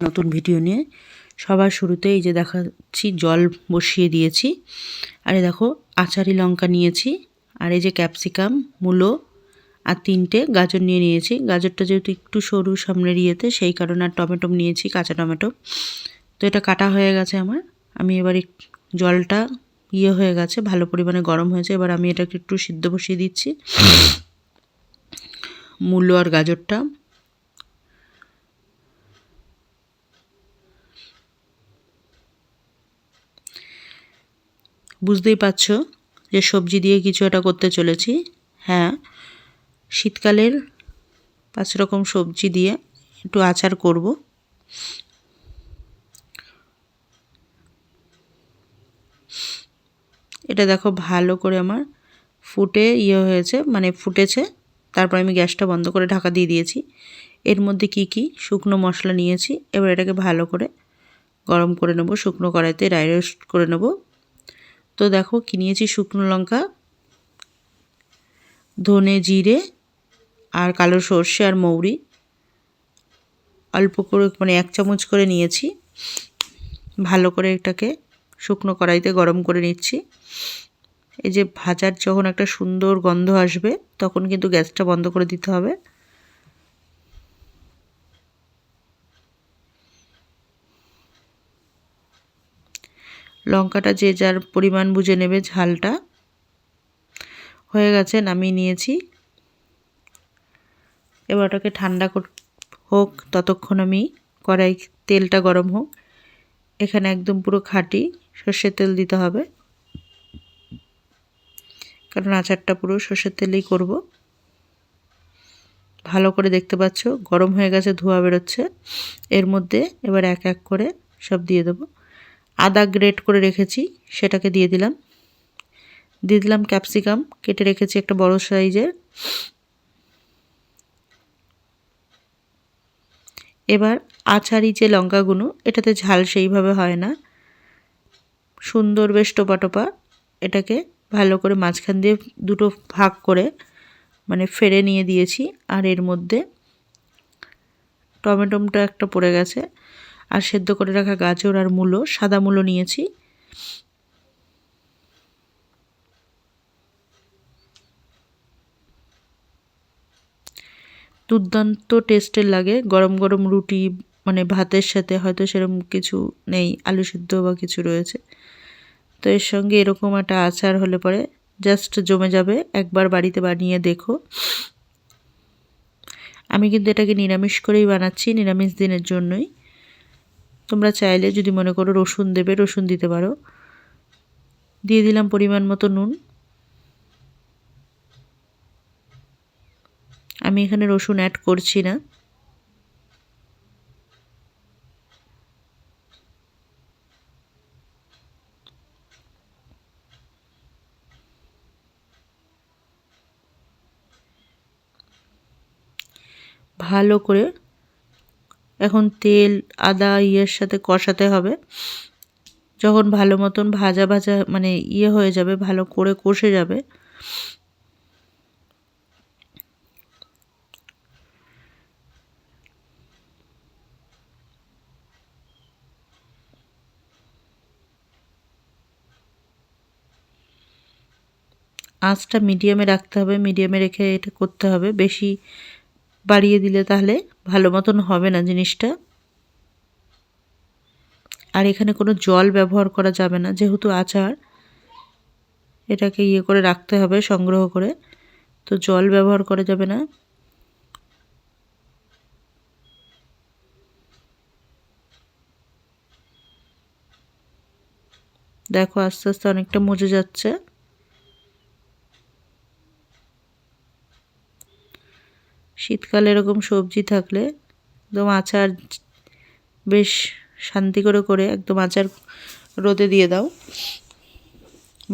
নতুন ভিডিও নিয়ে সবার শুরুতে এই যে দেখাচ্ছি জল বসিয়ে দিয়েছি। আর এই দেখো আচারি লঙ্কা নিয়েছি, আর এই যে ক্যাপসিকাম, মূলো আর 3টে গাজর নিয়ে নিয়েছি। গাজরটা যেহেতু একটু সরু সামনের ইয়েতে, সেই কারণে আর টমেটো নিয়েছি, কাঁচা টমেটো। তো এটা কাটা হয়ে গেছে আমার। আমি এবার জলটা হয়ে গেছে, ভালো পরিমাণে গরম হয়েছে। এবার আমি এটাকে একটু সিদ্ধ বসিয়ে দিচ্ছি, মূলো আর গাজরটা। বুঝতেই পারছো যে সবজি দিয়ে কিছু একটা করতে চলেছি। হ্যাঁ, শীতকালের 5 রকম সবজি দিয়ে একটু আচার করব। এটা দেখো ভালো করে আমার ফুটে হয়েছে, মানে ফুটেছে। তারপর আমি গ্যাসটা বন্ধ করে ঢাকা দিয়ে দিয়েছি। এর মধ্যে কি শুকনো মশলা নিয়েছি। এবার এটাকে ভালো করে গরম করে নেব, শুকনো কড়াইতে ড্রাই রোস্ট করে নেব। তো দেখো কি নিয়েছি, শুকনো লঙ্কা, ধনে, জিরে আর কালো সর্ষে আর মৌরি অল্প করে, মানে 1 চামচ করে নিয়েছি। ভালো করে এটাকে শুকনো কড়াইতে গরম করে নিচ্ছি। এই যে ভাজার যখন একটা সুন্দর গন্ধ আসবে, তখন কিন্তু গ্যাসটা বন্ধ করে দিতে হবে। লঙ্কাটা যে যার পরিমাণ বুঝে নেবে ঝালটা। হয়ে গেছে, নামিয়ে নিয়েছি। এবার ওটাকে ঠান্ডা হোক, ততক্ষণ আমি তেলটা গরম হোক। এখানে একদম পুরো খাঁটি সর্ষের তেল দিতে হবে, কারণ আচারটা পুরো সর্ষের তেলেই করব। ভালো করে দেখতে পাচ্ছ গরম হয়ে গেছে, ধোঁয়া বেরোচ্ছে। এর মধ্যে এবার এক এক করে সব দিয়ে দেবো। আদা গ্রেট করে রেখেছি, সেটাকে দিয়ে দিলাম। ক্যাপসিকাম কেটে রেখেছি একটা বড় সাইজের। এবার আচারি যে লঙ্কাগুলো, এটাতে ঝাল সেইভাবে হয় না, সুন্দর বেশ টোপা টোপা। এটাকে ভালো করে মাঝখান দিয়ে দুটো ভাগ করে, মানে ফেড়ে নিয়ে দিয়েছি। আর এর মধ্যে টমেটোটা একটা পড়ে গেছে, আর সেদ্ধ করে রাখা গাজর আর মূলো, সাদা মূলো নিয়েছি। দুর্দান্ত টেস্টের লাগে গরম গরম রুটি, মানে ভাতের সাথে। হয়তো সেরকম কিছু নেই, আলু সিদ্ধ বা কিছু রয়েছে, তো এর সঙ্গে এরকম একটা আচার হলে পরে জাস্ট জমে যাবে। একবার বাড়িতে বানিয়ে দেখো। আমি কিন্তু এটাকে নিরামিষ করেই বানাচ্ছি, নিরামিষ দিনের জন্যই। তোমরা চাইলে যদি মনে করো রসুন দেবে, রসুন দিতে পারো। দিয়ে দিলাম পরিমাণ মতো নুন। আমি এখানে রসুন অ্যাড করছি না। ভালো করে এখন তেল, আদা সাথে কষাতে হবে। যখন ভালো মতন ভাজা ভাজা, মানে হয়ে যাবে, ভালো করে কষে যাবে, আঁচটা মিডিয়ামে রাখতে হবে। মিডিয়ামে রেখে এটা করতে হবে, বেশি বাড়িয়ে দিলে তাহলে ভালো মতন হবে না জিনিসটা। আর এখানে কোনো জল ব্যবহার করা যাবে না, যেহেতু আচার, এটাকে করে রাখতে হবে সংগ্রহ করে, তো জল ব্যবহার করা যাবে না। দেখো আস্তে আস্তে অনেকটা মজে যাচ্ছে। শীতকালে এরকম সবজি থাকলে একদম আচার বেশ শান্তি করে করে একদম আচার রোদে দিয়ে দাও,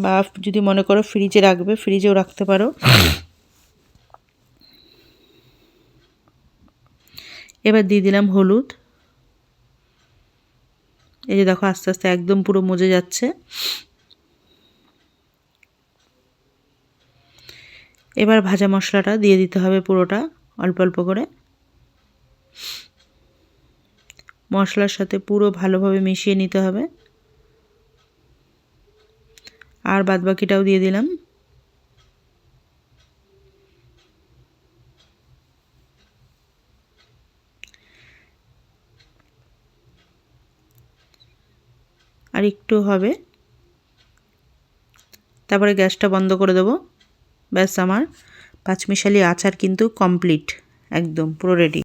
বা যদি মনে করো ফ্রিজে রাখবে, ফ্রিজেও রাখতে পারো। এবার দিয়ে দিলাম হলুদ। এই যে দেখো আস্তে আস্তে একদম পুরো মজে যাচ্ছে। এবার ভাজা মশলাটা দিয়ে দিতে হবে পুরোটা, অল্প অল্প করে। মশলার সাথে পুরো ভালোভাবে মিশিয়ে নিতে হবে। আর বাদবাকিটাও দিয়ে দিলাম। আর একটু হবে, তারপরে গ্যাসটা বন্ধ করে দেবো। ব্যাস, আমার পাঁচমিশালি আচার কিন্তু কমপ্লিট, একদম পুরো রেডি।